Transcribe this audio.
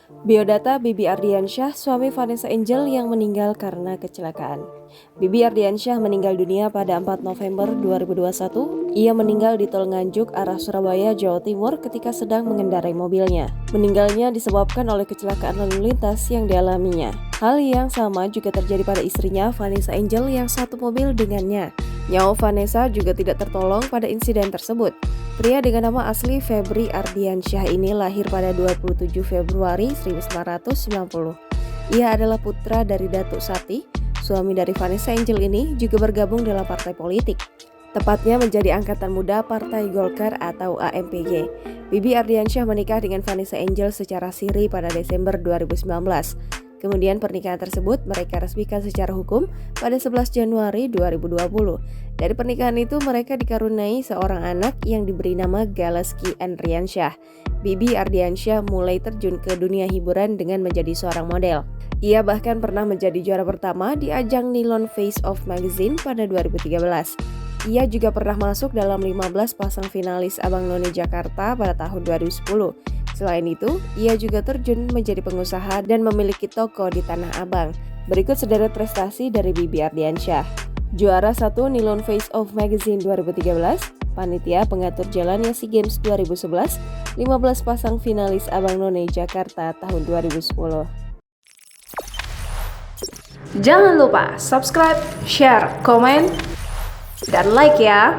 Biodata Bibi Ardiansyah, suami Vanessa Angel yang meninggal karena kecelakaan. Bibi Ardiansyah meninggal dunia pada 4 November 2021. Ia meninggal di Tol Nganjuk arah Surabaya, Jawa Timur ketika sedang mengendarai mobilnya. Meninggalnya disebabkan oleh kecelakaan lalu lintas yang dialaminya. Hal yang sama juga terjadi pada istrinya, Vanessa Angel, yang satu mobil dengannya. Nyawa Vanessa juga tidak tertolong pada insiden tersebut. Pria dengan nama asli Febri Ardiansyah ini lahir pada 27 Februari 1990. Ia adalah putra dari Datuk Sati. Suami dari Vanessa Angel ini juga bergabung dalam partai politik. Tepatnya menjadi angkatan muda Partai Golkar atau AMPG. Bibi Ardiansyah menikah dengan Vanessa Angel secara siri pada Desember 2019. Kemudian pernikahan tersebut mereka resmikan secara hukum pada 11 Januari 2020. Dari pernikahan itu mereka dikaruniai seorang anak yang diberi nama Galaski Andriansyah. Bibi Ardiansyah mulai terjun ke dunia hiburan dengan menjadi seorang model. Ia bahkan pernah menjadi juara pertama di ajang Nilon Face Off Magazine pada 2013. Ia juga pernah masuk dalam 15 pasang finalis Abang None Jakarta pada tahun 2010. Selain itu, ia juga terjun menjadi pengusaha dan memiliki toko di Tanah Abang. Berikut sederet prestasi dari Bibi Ardiansyah. Juara 1 Nilon Face Off Magazine 2013, panitia pengatur jalannya SEA Games 2011, 15 pasang finalis Abang None Jakarta tahun 2010. Jangan lupa subscribe, share, komen, dan like ya!